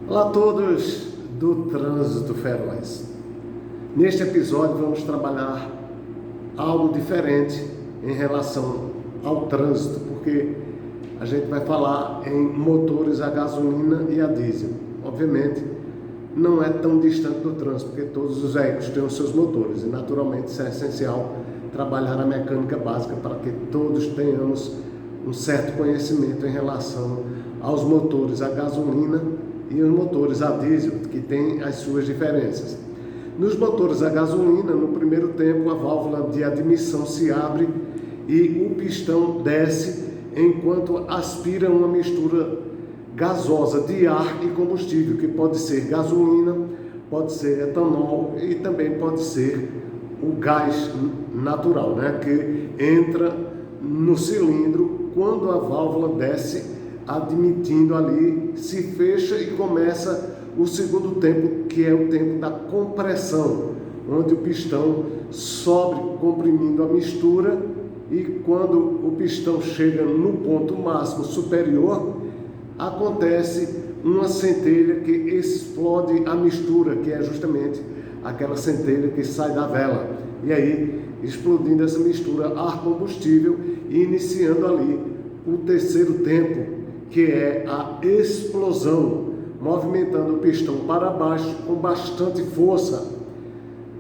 Olá a todos do Trânsito Feroz. Neste episódio vamos trabalhar algo diferente em relação ao trânsito, porque a gente vai falar em motores a gasolina e a diesel. Obviamente não é tão distante do trânsito, porque todos os veículos têm os seus motores e naturalmente isso é essencial trabalhar na mecânica básica para que todos tenhamos um certo conhecimento em relação aos motores a gasolina e os motores a diesel, que têm as suas diferenças. Nos motores a gasolina, no primeiro tempo, a válvula de admissão se abre e o pistão desce enquanto aspira uma mistura gasosa de ar e combustível, que pode ser gasolina, pode ser etanol e também pode ser o gás natural, que entra no cilindro quando a válvula desce, admitindo ali, se fecha e começa o segundo tempo, que é o tempo da compressão, onde o pistão sobe comprimindo a mistura e quando o pistão chega no ponto máximo superior, acontece uma centelha que explode a mistura, que é justamente aquela centelha que sai da vela. E aí, explodindo essa mistura ar-combustível e iniciando ali o terceiro tempo, que é a explosão, movimentando o pistão para baixo com bastante força.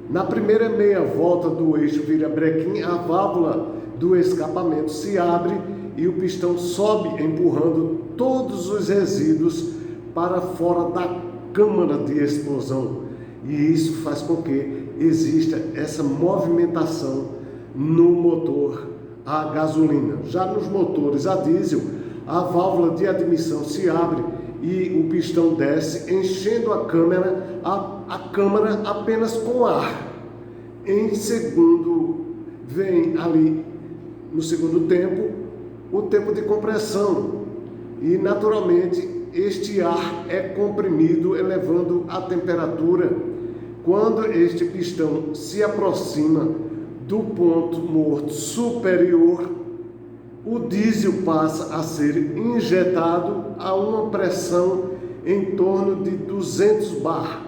Na primeira meia volta do eixo virabrequim, a válvula do escapamento se abre e o pistão sobe, empurrando todos os resíduos para fora da câmara de explosão. E isso faz com que exista essa movimentação no motor a gasolina. Já nos motores a diesel, a válvula de admissão se abre e o pistão desce, enchendo a câmara apenas com ar. Em segundo, vem ali no segundo tempo, o tempo de compressão. E naturalmente este ar é comprimido, elevando a temperatura. Quando este pistão se aproxima do ponto morto superior, o diesel passa a ser injetado a uma pressão em torno de 200 bar.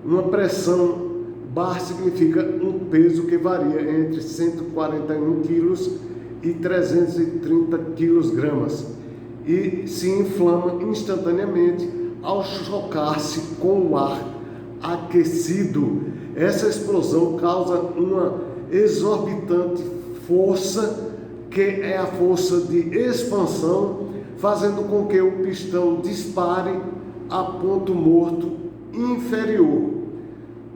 Uma pressão bar significa um peso que varia entre 141 quilos e 330 quilogramas e se inflama instantaneamente ao chocar-se com o ar aquecido. Essa explosão causa uma exorbitante força, que é a força de expansão, fazendo com que o pistão dispare a ponto morto inferior.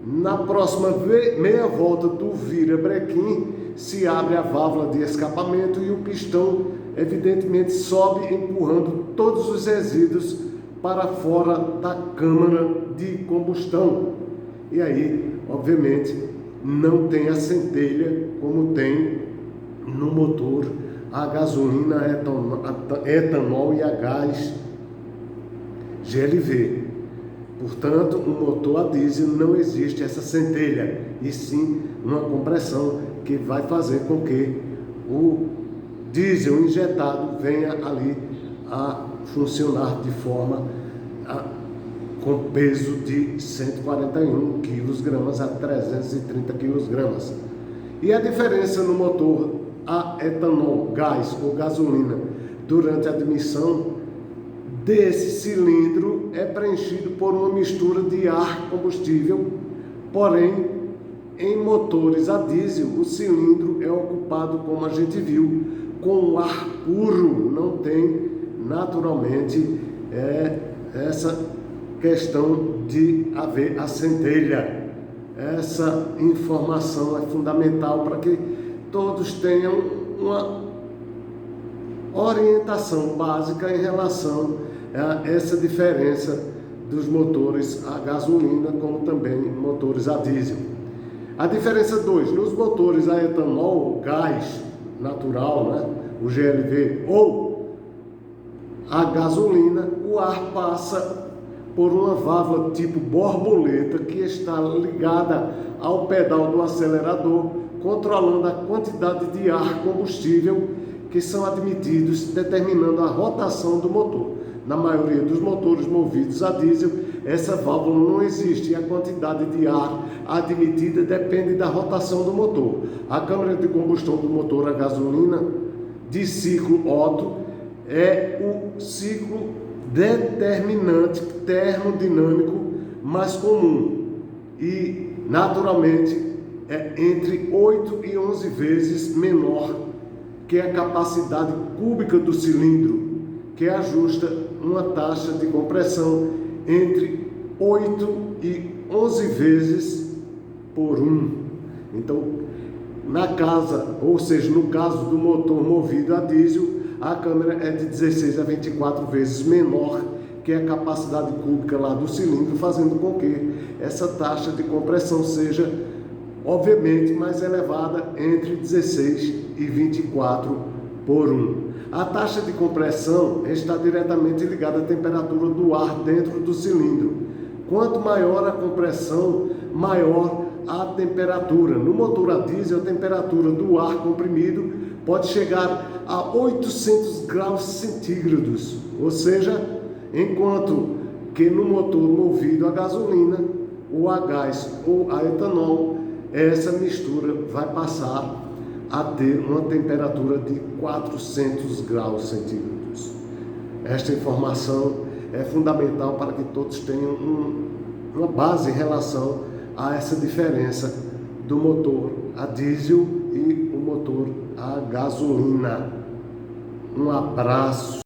Na próxima meia volta do virabrequim, se abre a válvula de escapamento e o pistão evidentemente sobe, empurrando todos os resíduos para fora da câmara de combustão. E aí, obviamente, não tem a centelha como tem no motor a gasolina, etanol e a gás GLV. Portanto, no motor a diesel não existe essa centelha, e sim uma compressão que vai fazer com que o diesel injetado venha ali a funcionar de forma com peso de 141 kg a 330 kg. E a diferença no motor a etanol, gás ou gasolina durante a admissão desse cilindro é preenchido por uma mistura de ar combustível, porém em motores a diesel o cilindro é ocupado, como a gente viu, com ar puro. Não tem naturalmente essa questão de haver a centelha. Essa informação é fundamental para que todos tenham uma orientação básica em relação a essa diferença dos motores a gasolina, como também motores a diesel. A diferença 2, nos motores a etanol, gás natural, o GLV, ou a gasolina, o ar passa por uma válvula tipo borboleta que está ligada ao pedal do acelerador, controlando a quantidade de ar combustível que são admitidos, determinando a rotação do motor. Na maioria dos motores movidos a diesel, essa válvula não existe e a quantidade de ar admitida depende da rotação do motor. A câmara de combustão do motor a gasolina de ciclo Otto é o ciclo determinante termodinâmico mais comum e, naturalmente, é entre 8 e 11 vezes menor que a capacidade cúbica do cilindro, que ajusta uma taxa de compressão entre 8 e 11 vezes por 1. Então, ou seja, no caso do motor movido a diesel, a câmara é de 16 a 24 vezes menor que a capacidade cúbica lá do cilindro, fazendo com que essa taxa de compressão seja, obviamente, mais elevada entre 16 e 24 por 1. A taxa de compressão está diretamente ligada à temperatura do ar dentro do cilindro. Quanto maior a compressão, maior a temperatura. No motor a diesel, a temperatura do ar comprimido pode chegar a 800 graus centígrados, ou seja, enquanto que no motor movido a gasolina, ou a gás ou a etanol, essa mistura vai passar a ter uma temperatura de 400 graus centígrados. Esta informação é fundamental para que todos tenham uma base em relação a essa diferença do motor a diesel e o motor a gasolina. Um abraço.